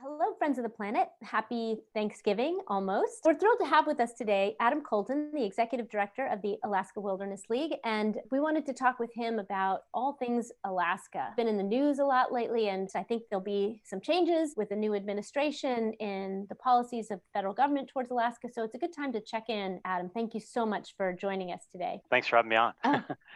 Hello, friends of the planet. Happy Thanksgiving, almost. We're thrilled to have with us today Adam Kolton, the Executive Director of the Alaska Wilderness League. And we wanted to talk with him about all things Alaska. Been in the news a lot lately, and I think there'll be some changes with the new administration in the policies of the federal government towards Alaska. So it's a good time to check in. Adam, thank you so much for joining us today. Thanks for having me on.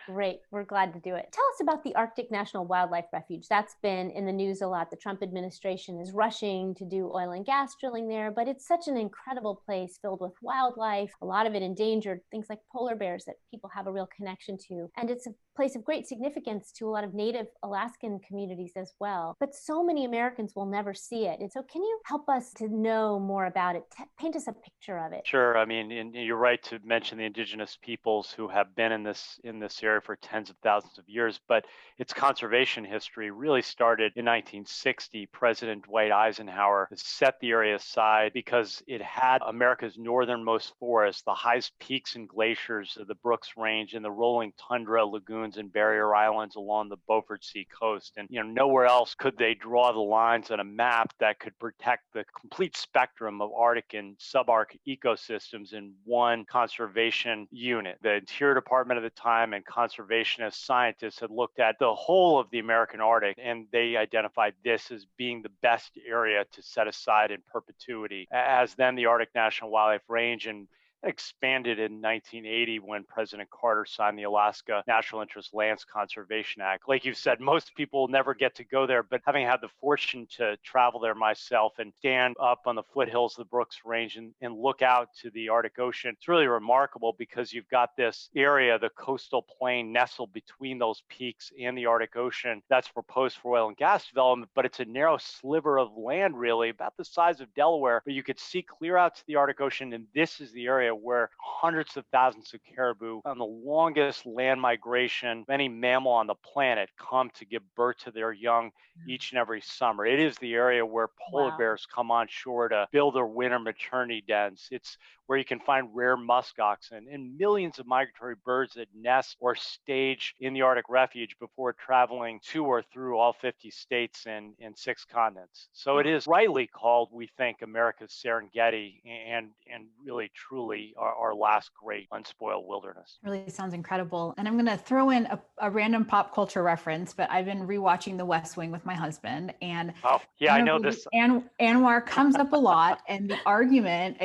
Great. We're glad to do it. Tell us about the Arctic National Wildlife Refuge. That's been in the news a lot. The Trump administration is rushing to do oil and gas drilling there, but it's such an incredible place filled with wildlife, a lot of it endangered, things like polar bears that people have a real connection to. And it's a place of great significance to a lot of Native Alaskan communities as well. But so many Americans will never see it. And so can you help us to know more about it? Paint us a picture of it. Sure. I mean, and you're right to mention the indigenous peoples who have been in this area for tens of thousands of years, but its conservation history really started in 1960. President Dwight Eisenhower set the area aside because it had America's northernmost forests, the highest peaks and glaciers of the Brooks Range, and the rolling tundra, lagoons, and barrier islands along the Beaufort Sea coast. And nowhere else could they draw the lines on a map that could protect the complete spectrum of Arctic and subarctic ecosystems in one conservation unit. The Interior Department at the time and conservationist scientists had looked at the whole of the American Arctic, and they identified this as being the best area to set aside in perpetuity, as then the Arctic National Wildlife Range, and expanded in 1980 when President Carter signed the Alaska National Interest Lands Conservation Act. Like you said, most people never get to go there, but having had the fortune to travel there myself and stand up on the foothills of the Brooks Range and look out to the Arctic Ocean, it's really remarkable because you've got this area, the coastal plain nestled between those peaks and the Arctic Ocean that's proposed for oil and gas development, but it's a narrow sliver of land, really, about the size of Delaware, but you could see clear out to the Arctic Ocean, and this is the area where hundreds of thousands of caribou on the longest land migration of any mammal on the planet come to give birth to their young each and every summer. It is the area where polar bears come on shore to build their winter maternity dens. It's where you can find rare musk oxen and millions of migratory birds that nest or stage in the Arctic Refuge before traveling to or through all 50 states and 6 continents. So it is rightly called, we think, America's Serengeti and really truly our last great unspoiled wilderness. Really sounds incredible. And I'm going to throw in a random pop culture reference, but I've been rewatching The West Wing with my husband. And I know this. Anwar comes up a lot. And the argument,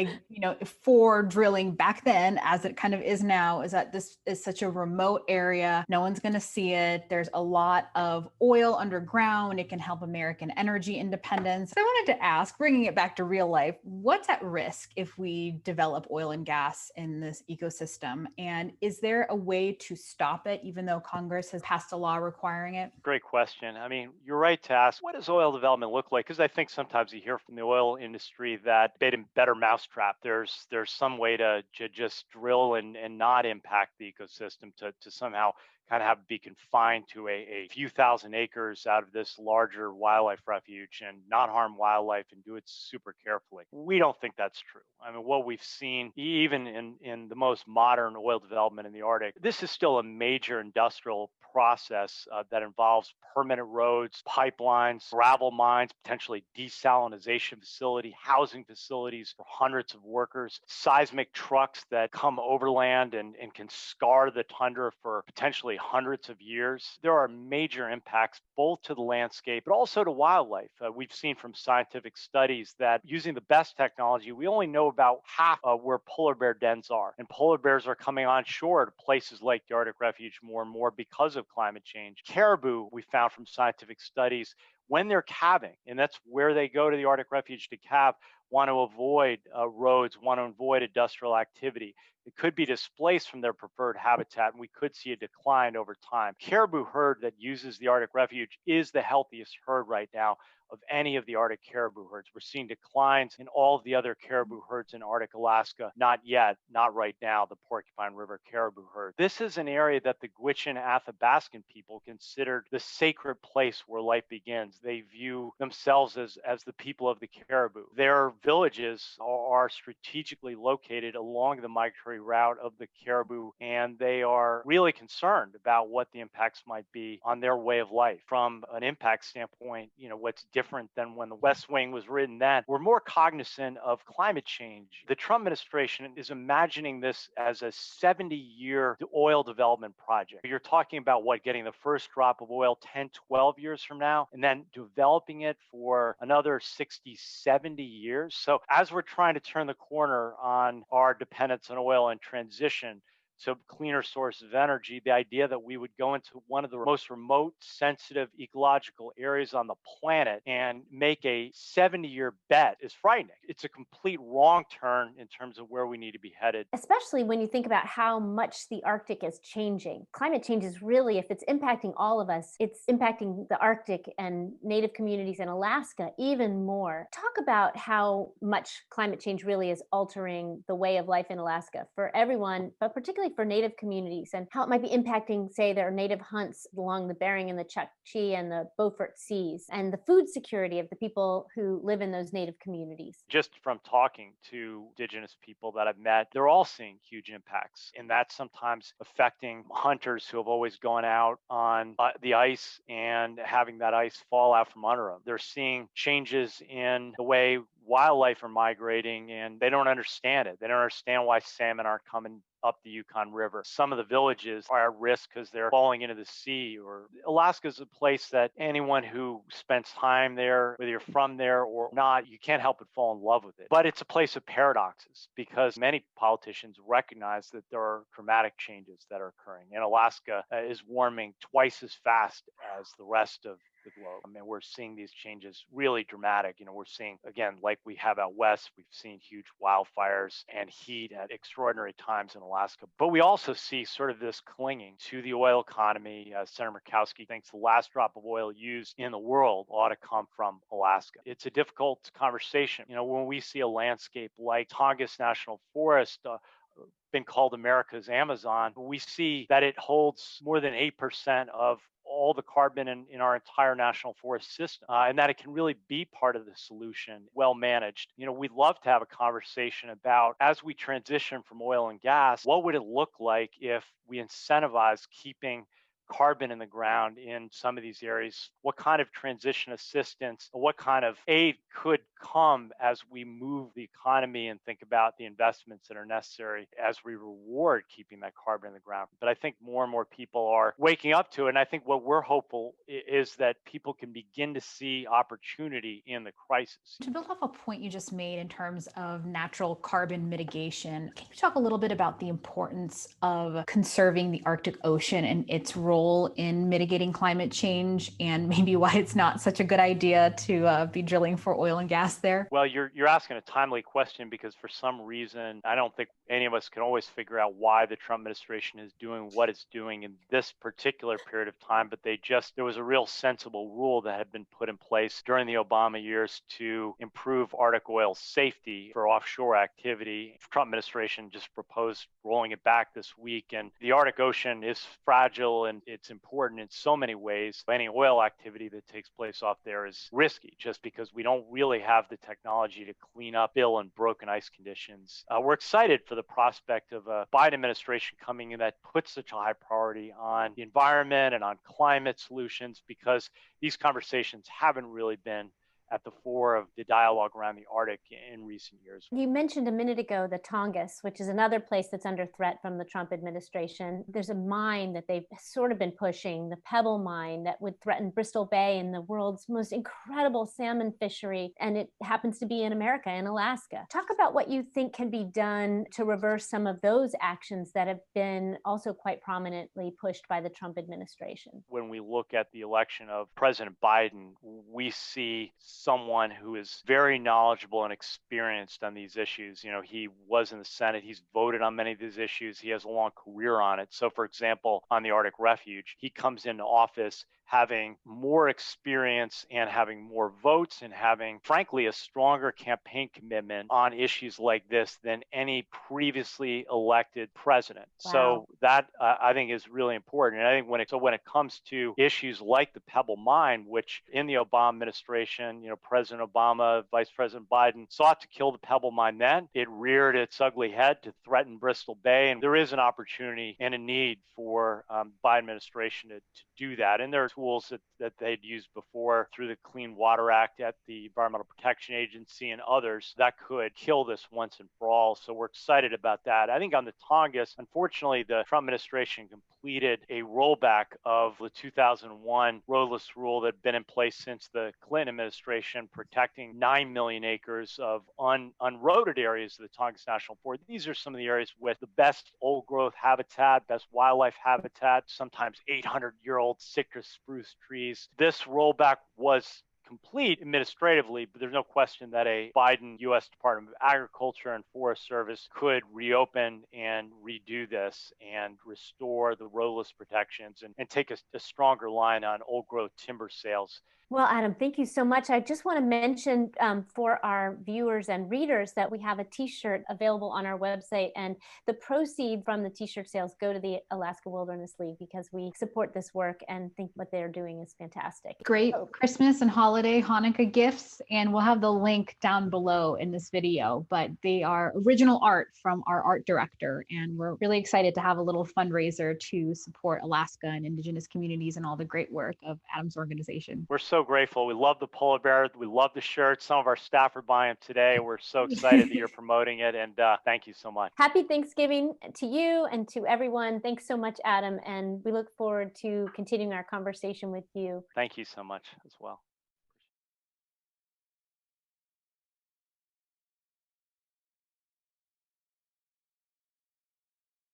for drilling back then, as it kind of is now, is that this is such a remote area. No one's going to see it. There's a lot of oil underground. It can help American energy independence. So I wanted to ask, bringing it back to real life, what's at risk if we develop oil and gas in this ecosystem? And is there a way to stop it, even though Congress has passed a law requiring it? Great question. I mean, you're right to ask, what does oil development look like? Because I think sometimes you hear from the oil industry that they did better mousetrap. There's some way to just drill and not impact the ecosystem to somehow kind of have it be confined to a few thousand acres out of this larger wildlife refuge and not harm wildlife and do it super carefully. We don't think that's true. I mean, what we've seen, even in the most modern oil development in the Arctic, this is still a major industrial process that involves permanent roads, pipelines, gravel mines, potentially desalination facility, housing facilities for hundreds of workers, seismic trucks that come overland and can scar the tundra for potentially hundreds of years. There are major impacts both to the landscape, but also to wildlife. We've seen from scientific studies that using the best technology, we only know about half of where polar bear dens are. And polar bears are coming on shore to places like the Arctic Refuge more and more because of climate change. Caribou, we found from scientific studies, when they're calving, and that's where they go to the Arctic Refuge to calve, want to avoid roads, want to avoid industrial activity. It could be displaced from their preferred habitat, and we could see a decline over time. Caribou herd that uses the Arctic Refuge is the healthiest herd right now of any of the Arctic caribou herds. We're seeing declines in all of the other caribou herds in Arctic Alaska. Not yet, not right now, the Porcupine River caribou herd. This is an area that the Gwich'in Athabascan people considered the sacred place where life begins. They view themselves as the people of the caribou. Their villages are strategically located along the migratory migratory route of the caribou, and they are really concerned about what the impacts might be on their way of life. From an impact standpoint, what's different than when the West Wing was written then, we're more cognizant of climate change. The Trump administration is imagining this as a 70-year oil development project. You're talking about getting the first drop of oil 10, 12 years from now, and then developing it for another 60, 70 years. So as we're trying to turn the corner on our dependence on oil and transition to cleaner sources of energy, the idea that we would go into one of the most remote, sensitive ecological areas on the planet and make a 70-year bet is frightening. It's a complete wrong turn in terms of where we need to be headed. Especially when you think about how much the Arctic is changing. Climate change is really, if it's impacting all of us, it's impacting the Arctic and native communities in Alaska even more. Talk about how much climate change really is altering the way of life in Alaska for everyone, but particularly for native communities, and how it might be impacting, say, their native hunts along the Bering and the Chukchi and the Beaufort Seas, and the food security of the people who live in those native communities. Just from talking to indigenous people that I've met, they're all seeing huge impacts, and that's sometimes affecting hunters who have always gone out on the ice and having that ice fall out from under them. They're seeing changes in the way wildlife are migrating, and they don't understand it. They don't understand why salmon aren't coming up the Yukon River. Some of the villages are at risk because they're falling into the sea. Or Alaska is a place that anyone who spends time there, whether you're from there or not, you can't help but fall in love with it. But it's a place of paradoxes because many politicians recognize that there are dramatic changes that are occurring. And Alaska is warming twice as fast as the rest of the globe. I mean, we're seeing these changes really dramatic. We're seeing, again, like we have out west, we've seen huge wildfires and heat at extraordinary times in Alaska. But we also see sort of this clinging to the oil economy. Senator Murkowski thinks the last drop of oil used in the world ought to come from Alaska. It's a difficult conversation. When we see a landscape like Tongass National Forest, been called America's Amazon, we see that it holds more than 8% of all the carbon in our entire national forest system, and that it can really be part of the solution, well managed. We'd love to have a conversation about, as we transition from oil and gas, what would it look like if we incentivize keeping carbon in the ground in some of these areas? What kind of transition assistance, what kind of aid could come as we move the economy and think about the investments that are necessary as we reward keeping that carbon in the ground? But I think more and more people are waking up to it. And I think what we're hopeful is that people can begin to see opportunity in the crisis. To build off a point you just made in terms of natural carbon mitigation, can you talk a little bit about the importance of conserving the Arctic Ocean and its role in mitigating climate change, and maybe why it's not such a good idea to be drilling for oil and gas there? Well, you're asking a timely question because for some reason, I don't think any of us can always figure out why the Trump administration is doing what it's doing in this particular period of time, but there was a real sensible rule that had been put in place during the Obama years to improve Arctic oil safety for offshore activity. The Trump administration just proposed rolling it back this week, and the Arctic Ocean is fragile and it's important in so many ways. Any oil activity that takes place off there is risky just because we don't really have the technology to clean up ill and broken ice conditions. We're excited for the prospect of a Biden administration coming in that puts such a high priority on the environment and on climate solutions, because these conversations haven't really been at the fore of the dialogue around the Arctic in recent years. You mentioned a minute ago the Tongass, which is another place that's under threat from the Trump administration. There's a mine that they've sort of been pushing, the Pebble Mine, that would threaten Bristol Bay and the world's most incredible salmon fishery, and it happens to be in America, in Alaska. Talk about what you think can be done to reverse some of those actions that have been also quite prominently pushed by the Trump administration. When we look at the election of President Biden, we see someone who is very knowledgeable and experienced on these issues. He was in the Senate. He's voted on many of these issues. He has a long career on it. So, for example, on the Arctic Refuge, he comes into office having more experience and having more votes and having, frankly, a stronger campaign commitment on issues like this than any previously elected president. Wow. So that I think is really important. And I think when it comes to issues like the Pebble Mine, which in the Obama administration, President Obama, Vice President Biden sought to kill the Pebble Mine then, it reared its ugly head to threaten Bristol Bay. And there is an opportunity and a need for Biden administration to do that. And there are tools that they'd used before through the Clean Water Act at the Environmental Protection Agency and others that could kill this once and for all. So we're excited about that. I think on the Tongass, unfortunately, the Trump administration completed a rollback of the 2001 roadless rule that had been in place since the Clinton administration, protecting 9 million acres of unroaded areas of the Tongass National Forest. These are some of the areas with the best old growth habitat, best wildlife habitat, sometimes 800-year-old citrus spruce trees. This rollback was complete administratively, but there's no question that a Biden U.S. Department of Agriculture and Forest Service could reopen and redo this and restore the roadless protections and take a stronger line on old growth timber sales. Well, Adam, thank you so much. I just want to mention for our viewers and readers that we have a t-shirt available on our website, and the proceeds from the t-shirt sales go to the Alaska Wilderness League because we support this work and think what they're doing is fantastic. Great Christmas and holiday Hanukkah gifts, and we'll have the link down below in this video, but they are original art from our art director, and we're really excited to have a little fundraiser to support Alaska and Indigenous communities and all the great work of Adam's organization. We're so grateful. We love the polar bear. We love the shirts. Some of our staff are buying them today. We're so excited that you're promoting it, and thank you so much. Happy Thanksgiving to you and to everyone. Thanks so much, Adam, and we look forward to continuing our conversation with you. Thank you so much as well.